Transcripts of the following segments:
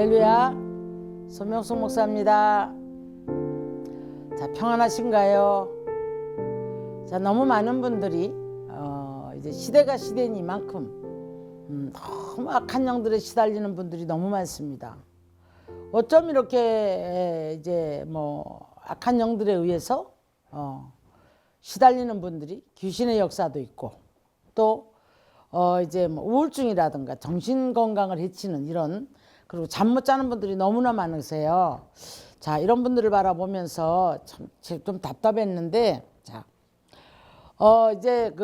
할렐루야. 손명숙 목사입니다. 자, 평안하신가요? 자, 너무 많은 분들이 이제 시대가 시대니만큼 너무 악한 영들에 시달리는 분들이 너무 많습니다. 어쩜 이렇게 이제 뭐 악한 영들에 의해서 시달리는 분들이 귀신의 역사도 있고 또 이제 뭐 우울증이라든가 정신 건강을 해치는 이런, 그리고 잠 못 자는 분들이 너무나 많으세요. 자, 이런 분들을 바라보면서 참 좀 답답했는데, 자, 이제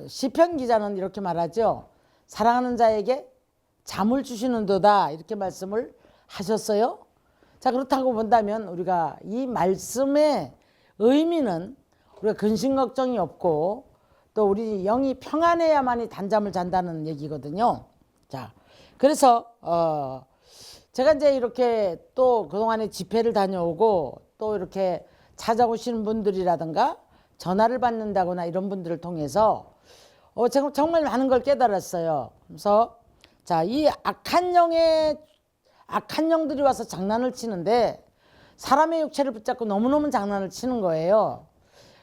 시편 기자는 이렇게 말하죠. 사랑하는 자에게 잠을 주시는도다, 이렇게 말씀을 하셨어요. 자, 그렇다고 본다면 우리가 이 말씀의 의미는 우리가 근심 걱정이 없고 또 우리 영이 평안해야만이 단잠을 잔다는 얘기거든요. 자, 그래서 제가 이제 이렇게 또 그동안에 집회를 다녀오고 또 이렇게 찾아오시는 분들이라든가 전화를 받는다거나 이런 분들을 통해서 제가 정말 많은 걸 깨달았어요. 그래서 자, 이 악한 영들이 와서 장난을 치는데 사람의 육체를 붙잡고 너무너무 장난을 치는 거예요.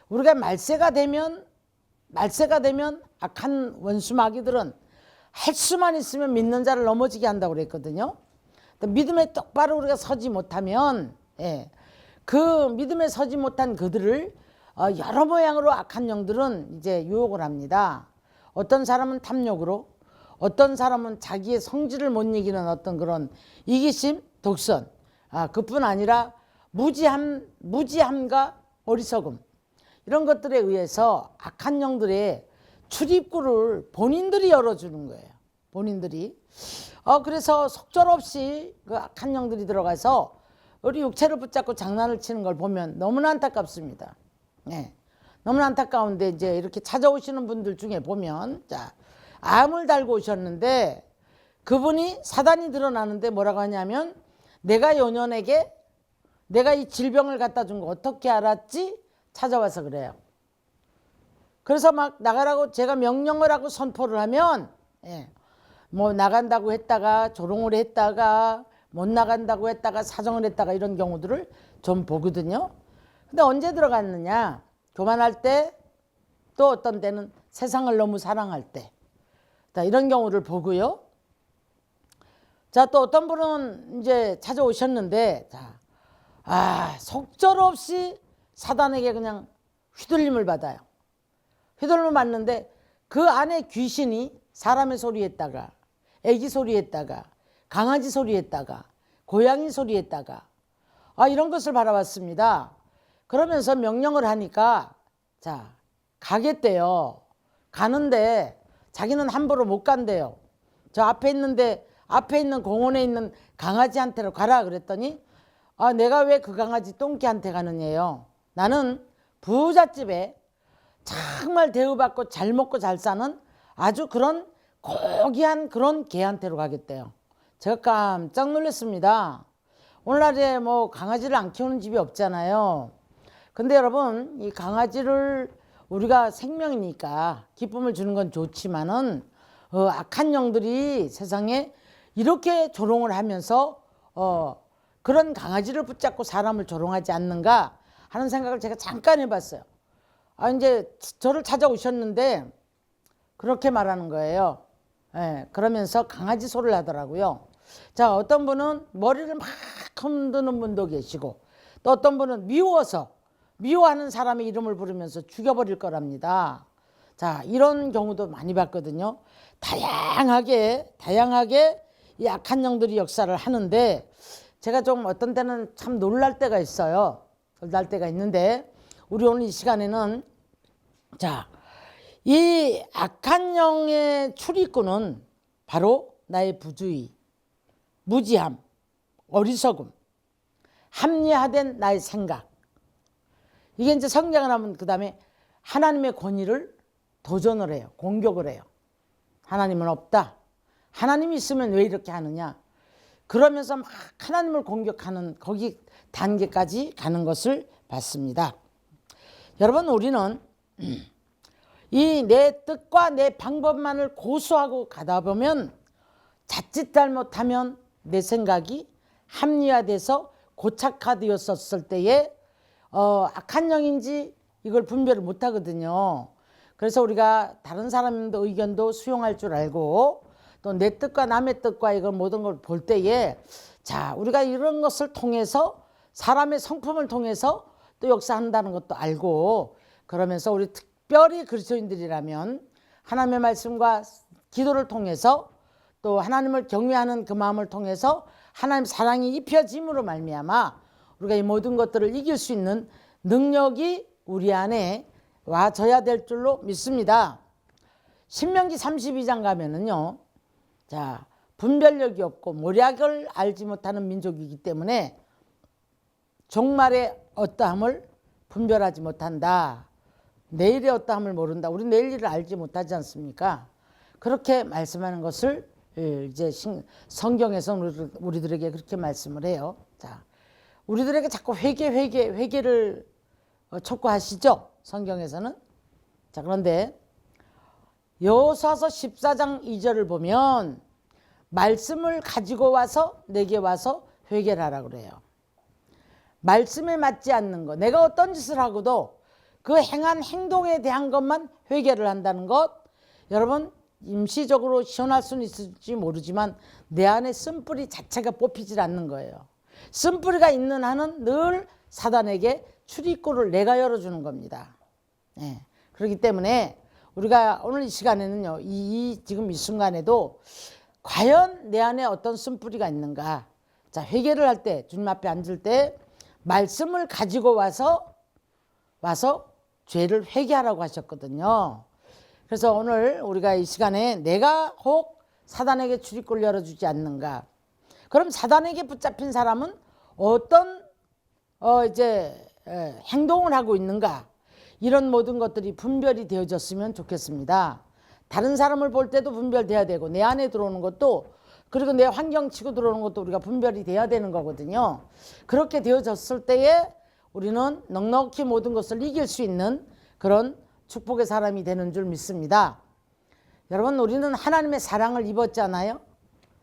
우리가 말세가 되면 악한 원수 마귀들은 할 수만 있으면 믿는 자를 넘어지게 한다고 그랬거든요. 믿음에 똑바로 우리가 서지 못하면, 그 믿음에 서지 못한 그들을 여러 모양으로 악한 영들은 이제 유혹을 합니다. 어떤 사람은 탐욕으로, 어떤 사람은 자기의 성질을 못 이기는 어떤 그런 이기심, 독선, 그뿐 아니라 무지함과 어리석음, 이런 것들에 의해서 악한 영들의 출입구를 본인들이 열어주는 거예요. 본인들이. 그래서 속절없이 그 악한 영들이 들어가서 우리 육체를 붙잡고 장난을 치는 걸 보면 너무나 안타깝습니다. 너무나 안타까운데 이제 이렇게 찾아오시는 분들 중에 보면, 자, 암을 달고 오셨는데 그분이 사단이 드러나는데 뭐라고 하냐면, 내가 요년에게 내가 이 질병을 갖다 준 거 어떻게 알았지? 찾아와서 그래요. 그래서 막 나가라고 제가 명령을 하고 선포를 하면, 뭐 나간다고 했다가 조롱을 했다가 못 나간다고 했다가 사정을 했다가 이런 경우들을 좀 보거든요. 근데 언제 들어갔느냐? 교만할 때, 또 어떤 때는 세상을 너무 사랑할 때, 자, 이런 경우를 보고요. 자, 또 어떤 분은 이제 찾아오셨는데, 자, 속절없이 사단에게 그냥 휘둘림을 받아요. 휘둘림을 받는데 그 안에 귀신이 사람의 소리했다가 애기 소리했다가 강아지 소리했다가 고양이 소리했다가 이런 것을 바라봤습니다. 그러면서 명령을 하니까, 자, 가겠대요. 가는데 자기는 함부로 못 간대요. 저 앞에 있는 공원에 있는 강아지한테로 가라 그랬더니, 내가 왜 그 강아지 똥개한테 가느냐요. 나는 부잣집에 정말 대우받고 잘 먹고 잘 사는 아주 그런 고귀한 그런 개한테로 가겠대요. 제가 깜짝 놀랐습니다. 오늘날에 뭐 강아지를 안 키우는 집이 없잖아요. 근데 여러분, 이 강아지를 우리가 생명이니까 기쁨을 주는 건 좋지만은 악한 영들이 세상에 이렇게 조롱을 하면서 그런 강아지를 붙잡고 사람을 조롱하지 않는가 하는 생각을 제가 잠깐 해봤어요. 이제 저를 찾아오셨는데 그렇게 말하는 거예요. 그러면서 강아지 소리를 하더라고요. 자, 어떤 분은 머리를 막 흔드는 분도 계시고 또 어떤 분은 미워하는 사람의 이름을 부르면서 죽여버릴 거랍니다. 자, 이런 경우도 많이 봤거든요. 다양하게 이 악한 영들이 역사를 하는데, 제가 좀 어떤 때는 참 놀랄 때가 있어요. 놀랄 때가 있는데, 우리 오늘 이 시간에는, 자, 이 악한 영의 출입구는 바로 나의 부주의, 무지함, 어리석음, 합리화된 나의 생각. 이게 이제 성장을 하면 그 다음에 하나님의 권위를 도전을 해요. 공격을 해요. 하나님은 없다. 하나님이 있으면 왜 이렇게 하느냐. 그러면서 막 하나님을 공격하는 거기 단계까지 가는 것을 봤습니다. 여러분, 우리는 이 내 뜻과 내 방법만을 고수하고 가다 보면 자칫 잘못하면 내 생각이 합리화돼서 고착화되었을 때에 악한 영인지 이걸 분별을 못 하거든요. 그래서 우리가 다른 사람의 의견도 수용할 줄 알고 또 내 뜻과 남의 뜻과 이걸 모든 걸 볼 때에 자, 우리가 이런 것을 통해서 사람의 성품을 통해서 또 역사한다는 것도 알고 그러면서 우리 특별히 그리스도인들이라면 하나님의 말씀과 기도를 통해서 또 하나님을 경외하는 그 마음을 통해서 하나님 사랑이 입혀짐으로 말미암아 우리가 이 모든 것들을 이길 수 있는 능력이 우리 안에 와져야 될 줄로 믿습니다. 신명기 32장 가면은요. 자, 분별력이 없고 모략을 알지 못하는 민족이기 때문에 종말의 어떠함을 분별하지 못한다. 내일의 어떠함을 모른다. 우리 내일 일을 알지 못하지 않습니까? 그렇게 말씀하는 것을 이제 성경에서 우리들에게 그렇게 말씀을 해요. 자, 우리들에게 자꾸 회개를 촉구하시죠. 성경에서는. 자, 그런데 여호수아서 14장 2절을 보면 말씀을 가지고 와서 내게 와서 회개를 하라 그래요. 말씀에 맞지 않는 것, 내가 어떤 짓을 하고도 그 행한 행동에 대한 것만 회개를 한다는 것, 여러분 임시적으로 시원할 수는 있을지 모르지만 내 안에 쓴뿌리 자체가 뽑히질 않는 거예요. 쓴뿌리가 있는 한은 늘 사단에게 출입구를 내가 열어주는 겁니다. 네. 그렇기 때문에 우리가 오늘 이 시간에는요, 지금 이 순간에도 과연 내 안에 어떤 쓴뿌리가 있는가. 자, 회개를 할 때, 주님 앞에 앉을 때 말씀을 가지고 와서 죄를 회개하라고 하셨거든요. 그래서 오늘 우리가 이 시간에 내가 혹 사단에게 출입구를 열어주지 않는가. 그럼 사단에게 붙잡힌 사람은 어떤 행동을 하고 있는가. 이런 모든 것들이 분별이 되어졌으면 좋겠습니다. 다른 사람을 볼 때도 분별돼야 되고 내 안에 들어오는 것도 그리고 내 환경 치고 들어오는 것도 우리가 분별이 돼야 되는 거거든요. 그렇게 되어졌을 때에 우리는 넉넉히 모든 것을 이길 수 있는 그런 축복의 사람이 되는 줄 믿습니다. 여러분, 우리는 하나님의 사랑을 입었잖아요.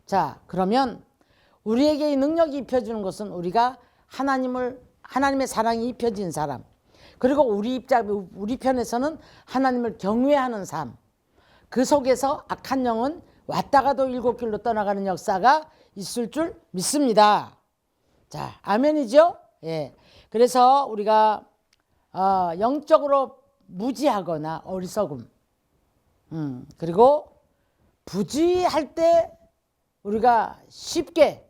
자, 그러면 우리에게 이 능력이 입혀주는 것은 우리가 하나님의 사랑이 입혀진 사람, 그리고 우리 편에서는 하나님을 경외하는 삶, 그 속에서 악한 영은 왔다가도 일곱 길로 떠나가는 역사가 있을 줄 믿습니다. 자, 아멘이죠? 예. 그래서 우리가 영적으로 무지하거나 어리석음, 그리고 부지할 때 우리가 쉽게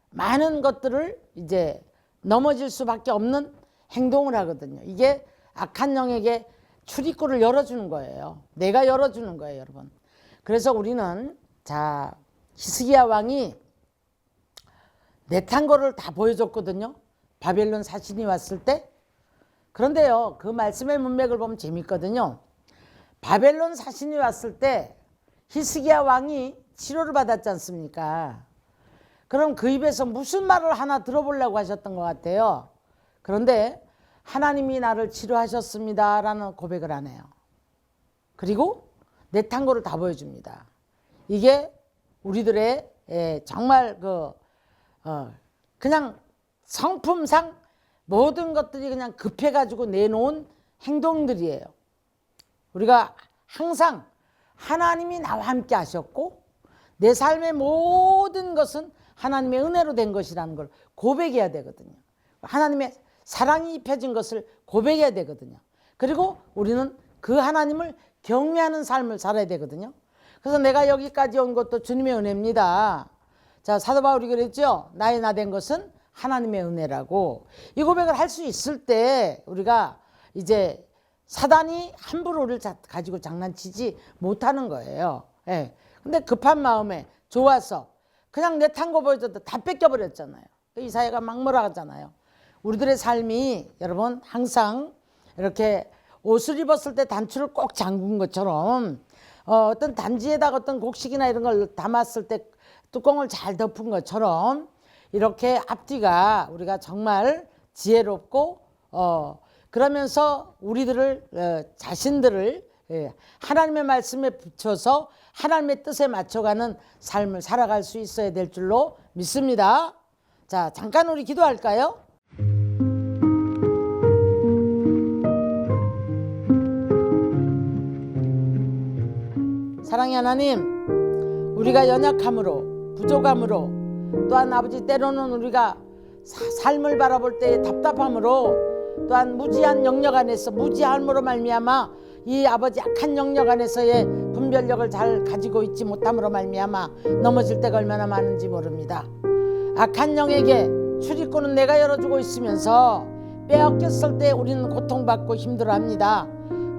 많은 것들을 이제 넘어질 수밖에 없는 행동을 하거든요. 이게 악한 영에게 출입구를 열어주는 거예요. 내가 열어주는 거예요, 여러분. 그래서 우리는 자, 히스기야 왕이 내탄 거를 다 보여줬거든요. 바벨론 사신이 왔을 때. 그런데요, 그 말씀의 문맥을 보면 재밌거든요. 바벨론 사신이 왔을 때 히스기야 왕이 치료를 받았지 않습니까? 그럼 그 입에서 무슨 말을 하나 들어보려고 하셨던 것 같아요. 그런데 하나님이 나를 치료하셨습니다 라는 고백을 안 해요. 그리고 내탄 거를 다 보여줍니다. 이게 우리들의 정말 그냥 성품상 모든 것들이 그냥 급해가지고 내놓은 행동들이에요. 우리가 항상 하나님이 나와 함께 하셨고 내 삶의 모든 것은 하나님의 은혜로 된 것이라는 걸 고백해야 되거든요. 하나님의 사랑이 입혀진 것을 고백해야 되거든요. 그리고 우리는 그 하나님을 경외하는 삶을 살아야 되거든요. 그래서 내가 여기까지 온 것도 주님의 은혜입니다. 자, 사도 바울이 그랬죠. 나의 나 된 것은 하나님의 은혜라고. 이 고백을 할 수 있을 때 우리가 이제 사단이 함부로 우리를 가지고 장난치지 못하는 거예요. 예. 근데 급한 마음에 좋아서 그냥 내 탄 거 보여줘도 다 뺏겨버렸잖아요. 이 사회가 막 몰아가잖아요. 우리들의 삶이 여러분 항상 이렇게 옷을 입었을 때 단추를 꼭 잠근 것처럼 어떤 단지에다가 어떤 곡식이나 이런 걸 담았을 때 뚜껑을 잘 덮은 것처럼 이렇게 앞뒤가 우리가 정말 지혜롭고 그러면서 우리들을 자신들을 하나님의 말씀에 붙여서 하나님의 뜻에 맞춰가는 삶을 살아갈 수 있어야 될 줄로 믿습니다. 자, 잠깐 우리 기도할까요? 사랑의 하나님, 우리가 연약함으로 부족함으로 또한 아버지 때로는 우리가 삶을 바라볼 때의 답답함으로 또한 무지한 영역 안에서 무지함으로 말미암아 이 아버지 악한 영역 안에서의 분별력을 잘 가지고 있지 못함으로 말미암아 넘어질 때가 얼마나 많은지 모릅니다. 악한 영에게 출입구는 내가 열어주고 있으면서 빼앗겼을 때 우리는 고통받고 힘들어합니다.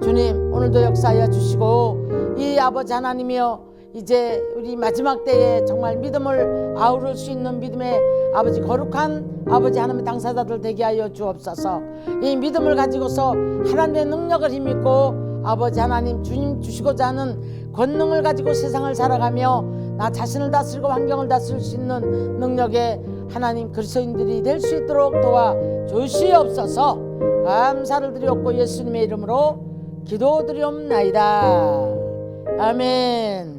주님, 오늘도 역사하여 주시고 이 아버지 하나님이여, 이제 우리 마지막 때에 정말 믿음을 아우를 수 있는 믿음의 아버지 거룩한 아버지 하나님의 당사자들 되게 하여 주옵소서. 이 믿음을 가지고서 하나님의 능력을 힘입고 아버지 하나님 주님 주시고자 하는 권능을 가지고 세상을 살아가며 나 자신을 다스리고 환경을 다스릴 수 있는 능력의 하나님 그리스도인들이 될 수 있도록 도와 주시옵소서. 감사를 드렸고 예수님의 이름으로 기도드리옵나이다. 아멘.